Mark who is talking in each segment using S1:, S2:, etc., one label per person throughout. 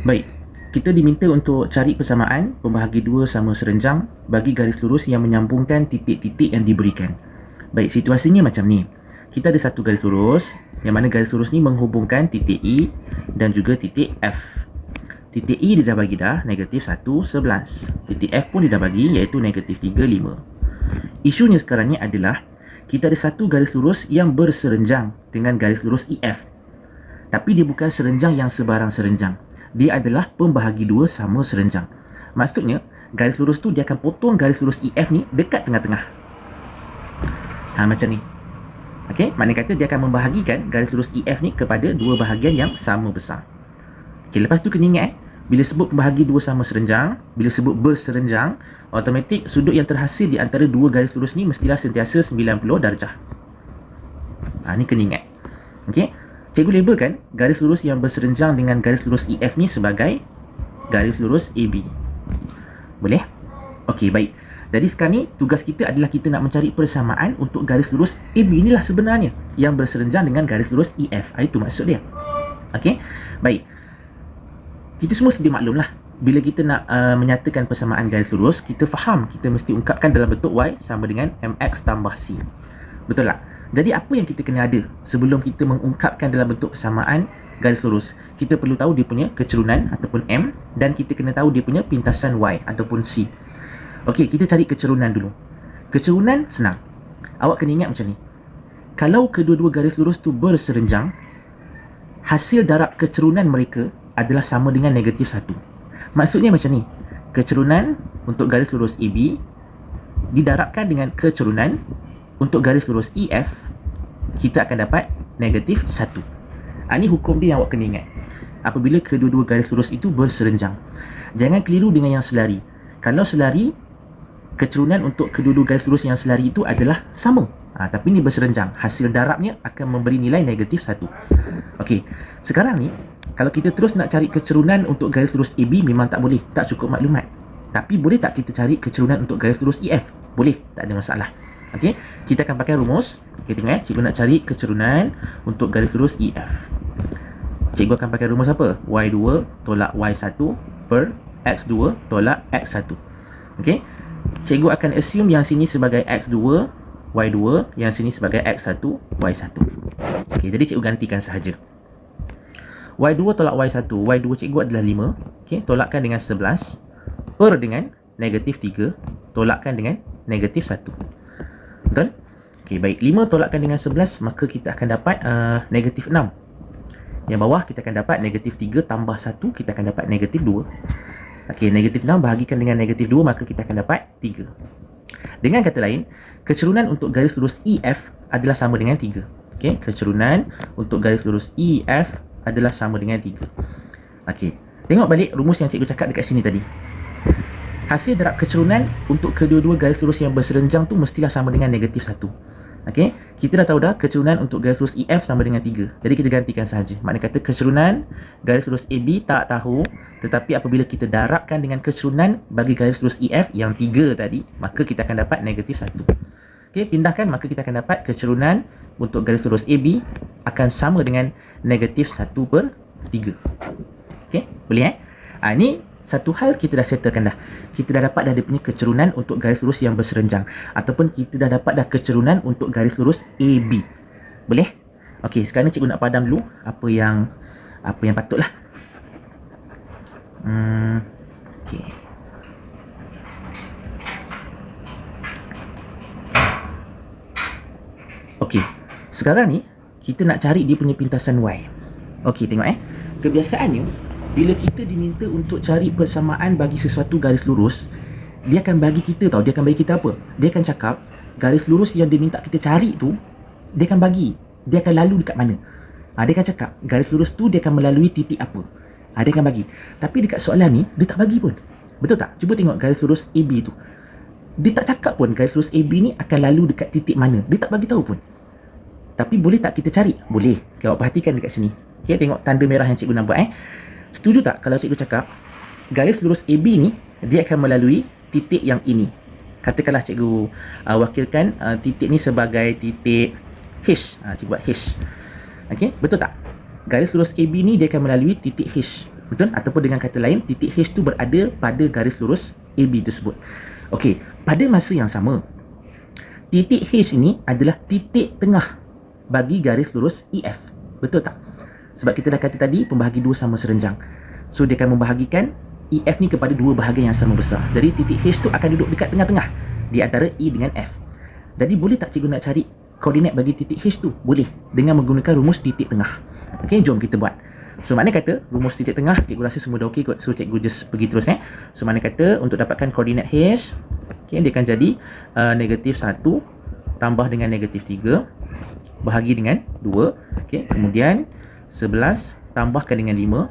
S1: Baik, kita diminta untuk cari persamaan pembahagi dua sama serenjang bagi garis lurus yang menyambungkan titik-titik yang diberikan. Baik, situasinya macam ni. Kita ada satu garis lurus yang mana garis lurus ni menghubungkan titik E dan juga titik F. Titik E dia dah bagi dah, negatif 1, 11. Titik F pun dia dah bagi, iaitu negatif 3, 5. Isunya sekarang ni adalah kita ada satu garis lurus yang berserenjang dengan garis lurus EF. Tapi dia bukan serenjang yang sebarang serenjang. Dia adalah pembahagi dua sama serenjang. Maksudnya, garis lurus tu dia akan potong garis lurus EF ni dekat tengah-tengah. Macam ni. Okey, maknanya kata dia akan membahagikan garis lurus EF ni kepada dua bahagian yang sama besar. Okey, lepas tu kena ingat bila sebut pembahagi dua sama serenjang, bila sebut berserenjang, automatik sudut yang terhasil di antara dua garis lurus ni mestilah sentiasa 90 darjah. Ni kena ingat. Okey. Cikgu labelkan garis lurus yang berserenjang dengan garis lurus EF ni sebagai garis lurus AB. Boleh? Okey, baik. Jadi sekarang ni tugas kita adalah kita nak mencari persamaan untuk garis lurus AB inilah sebenarnya yang berserenjang dengan garis lurus EF. Itu maksud dia. Okey? Baik. Kita semua sedia maklum lah. Bila kita nak menyatakan persamaan garis lurus, kita faham kita mesti ungkapkan dalam bentuk Y sama dengan MX tambah C. Betul tak? Jadi apa yang kita kena ada sebelum kita mengungkapkan dalam bentuk persamaan garis lurus? Kita perlu tahu dia punya kecerunan ataupun M, dan kita kena tahu dia punya pintasan Y ataupun C. Okey, kita cari kecerunan dulu. Kecerunan senang. Awak kena ingat macam ni. Kalau kedua-dua garis lurus tu berserenjang, hasil darab kecerunan mereka adalah sama dengan negatif 1. Maksudnya macam ni. Kecerunan untuk garis lurus AB didarabkan dengan kecerunan untuk garis lurus EF, kita akan dapat negatif 1. Ini hukum dia yang awak kena ingat apabila kedua-dua garis lurus itu berserenjang. Jangan keliru dengan yang selari. Kalau selari, kecerunan untuk kedua-dua garis lurus yang selari itu adalah sama. Tapi ini berserenjang. Hasil darabnya akan memberi nilai negatif 1. Okey, sekarang ni kalau kita terus nak cari kecerunan untuk garis lurus AB, memang tak boleh, tak cukup maklumat. Tapi boleh tak kita cari kecerunan untuk garis lurus EF? Boleh, tak ada masalah. Okey, kita akan pakai rumus. Kita tengok cikgu nak cari kecerunan untuk garis lurus EF. Cikgu akan pakai rumus apa? Y2 tolak Y1 per X2 tolak X1. Okey, cikgu akan assume yang sini sebagai X2, Y2, yang sini sebagai X1, Y1. Okey, jadi cikgu gantikan sahaja. Y2 tolak Y1, Y2 cikgu adalah 5. Okey, tolakkan dengan 11 per dengan negatif 3 tolakkan dengan negatif 1. Betul? Okey, baik. 5 tolakkan dengan 11, maka kita akan dapat negatif 6. Yang bawah kita akan dapat negatif 3 tambah 1, kita akan dapat negatif 2. Okey, negatif 6 bahagikan dengan negatif 2, maka kita akan dapat 3. Dengan kata lain, kecerunan untuk garis lurus EF adalah sama dengan 3. Okey, kecerunan untuk garis lurus EF adalah sama dengan 3. Okey, tengok balik rumus yang cikgu cakap dekat sini tadi. Hasil darab kecerunan untuk kedua-dua garis lurus yang berserenjang tu mestilah sama dengan negatif 1. Okey, kita dah tahu dah kecerunan untuk garis lurus EF sama dengan 3. Jadi kita gantikan sahaja. Maknanya kata kecerunan garis lurus AB tak tahu, tetapi apabila kita darabkan dengan kecerunan bagi garis lurus EF yang 3 tadi, maka kita akan dapat negatif 1. Okey, pindahkan, maka kita akan dapat kecerunan untuk garis lurus AB akan sama dengan negatif 1 per 3. Okey, boleh Ini satu hal kita dah settlekan dah. Kita dah dapat dah dia punya kecerunan untuk garis lurus yang berserenjang, ataupun kita dah dapat dah kecerunan untuk garis lurus AB. Boleh? Okey, sekarang ni cikgu nak padam dulu apa yang patutlah. Okey. Okey. Sekarang ni kita nak cari dia punya pintasan Y. Okey, tengok kebiasaannya bila kita diminta untuk cari persamaan bagi sesuatu garis lurus, dia akan bagi kita dia akan bagi kita apa? Dia akan cakap garis lurus yang dia minta kita cari tu, dia akan bagi, dia akan lalu dekat mana. Dia akan cakap garis lurus tu dia akan melalui titik apa. Dia akan bagi. Tapi dekat soalan ni dia tak bagi pun. Betul tak? Cuba tengok garis lurus AB tu. Dia tak cakap pun garis lurus AB ni akan lalu dekat titik mana. Dia tak bagi tahu pun. Tapi boleh tak kita cari? Boleh. Okay, awak perhatikan dekat sini. Okay, tengok tanda merah yang cikgu nak buat. Setuju tak kalau cikgu cakap garis lurus AB ni dia akan melalui titik yang ini? Katakanlah cikgu wakilkan titik ni sebagai titik H. Cikgu buat H. Okey, betul tak? Garis lurus AB ni dia akan melalui titik H. Betul? Ataupun dengan kata lain, titik H tu berada pada garis lurus AB tersebut. Okey, pada masa yang sama, titik H ini adalah titik tengah bagi garis lurus EF. Betul tak? Sebab kita dah kata tadi, pembahagi dua sama serenjang. So, dia akan membahagikan EF ni kepada dua bahagian yang sama besar. Jadi, titik H tu akan duduk dekat tengah-tengah di antara E dengan F. Jadi, boleh tak cikgu nak cari koordinat bagi titik H tu? Boleh, dengan menggunakan rumus titik tengah. Okey, jom kita buat. So, makna kata, rumus titik tengah, cikgu rasa semua dah okey kot. So, cikgu just pergi terus. So, makna kata, untuk dapatkan koordinat H, okay, dia akan jadi negatif 1 tambah dengan negatif 3 bahagi dengan 2. Okay, kemudian 11 tambahkan dengan 5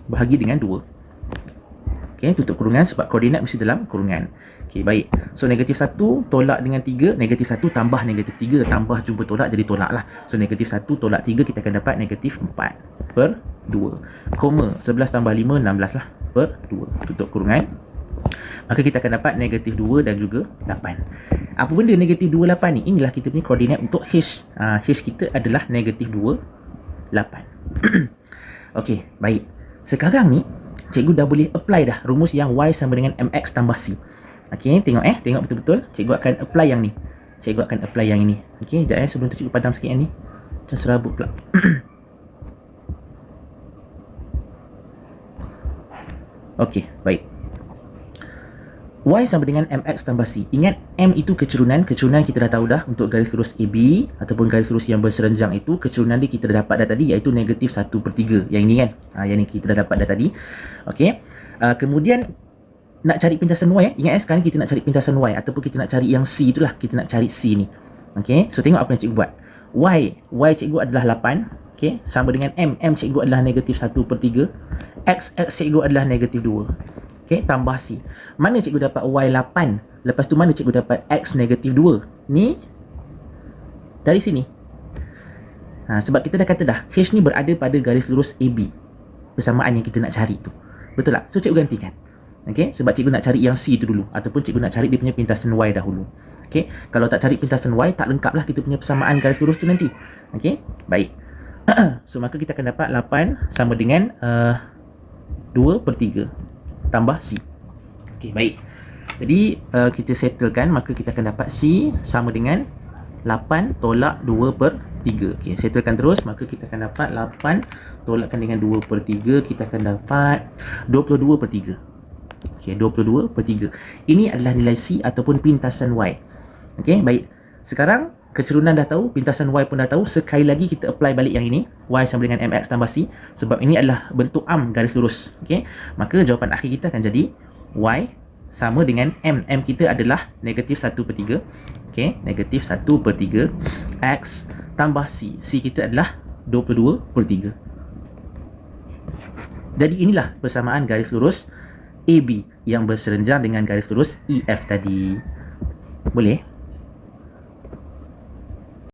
S1: bahagi dengan 2. Okay, tutup kurungan sebab koordinat mesti dalam kurungan. Okay, baik. So, negatif 1 tolak dengan 3, negatif 1 tambah negatif 3, tambah jumpa tolak jadi tolak lah. So, negatif 1 tolak 3, kita akan dapat negatif 4 per 2. Koma, 11 tambah 5, 16 lah per 2. Tutup kurungan. Maka kita akan dapat negatif 2 dan juga 8. Apa benda negatif 2, 8 ni? Inilah kita punya koordinat untuk H. H kita adalah negatif 2, 8. Okey, baik. Sekarang ni, cikgu dah boleh apply dah rumus yang Y sama dengan MX tambah C. Okey, tengok tengok betul-betul. Cikgu akan apply yang ni. Cikgu akan apply yang ini. Okey, sekejap sebelum tu cikgu padam sikit yang ni. Macam serabut pula. Okey, baik. Y sama dengan MX tambah C. Ingat, M itu kecurunan. Kecurunan kita dah tahu dah untuk garis lurus AB ataupun garis lurus yang berserenjang itu. Kecurunan dia kita dah dapat dah tadi, iaitu negatif 1/3. Yang ini kan. Yang ni kita dah dapat dah tadi. Okey. Kemudian, nak cari pintasan Y. Ingat sekarang kita nak cari pintasan Y ataupun kita nak cari yang C itulah. Kita nak cari C ni. Okey. So, tengok apa yang cikgu buat. Y cikgu adalah 8. Okey. Sama dengan M. M cikgu adalah negatif 1/3. X cikgu adalah negatif 2. Okay, tambah C. Mana cikgu dapat Y 8? Lepas tu mana cikgu dapat X negatif 2? Ni dari sini. Sebab kita dah kata dah, H ni berada pada garis lurus AB. Persamaan yang kita nak cari tu. Betul tak? So, cikgu gantikan. Okay, sebab cikgu nak cari yang C tu dulu. Ataupun cikgu nak cari dia punya pintasan Y dahulu. Okay, kalau tak cari pintasan Y, tak lengkap lah kita punya persamaan garis lurus tu nanti. Okay, baik. So, maka kita akan dapat 8 sama dengan 2/3. Tambah C. Okey, baik. Jadi, kita settlekan, maka kita akan dapat C sama dengan 8 tolak 2/3. Okey, settlekan terus, maka kita akan dapat 8 tolakkan dengan 2/3, kita akan dapat 22/3. Okey, 22/3. Ini adalah nilai C ataupun pintasan Y. Okey, baik. Sekarang, kecurunan dah tahu, pintasan Y pun dah tahu. Sekali lagi kita apply balik yang ini, Y sama dengan MX tambah C, sebab ini adalah bentuk am garis lurus. Okey, maka jawapan akhir kita akan jadi Y sama dengan M. M kita adalah negatif 1/3. Okey, negatif 1/3 X tambah C. C kita adalah 22/3. Jadi inilah persamaan garis lurus AB yang berserenjang dengan garis lurus EF tadi. Boleh?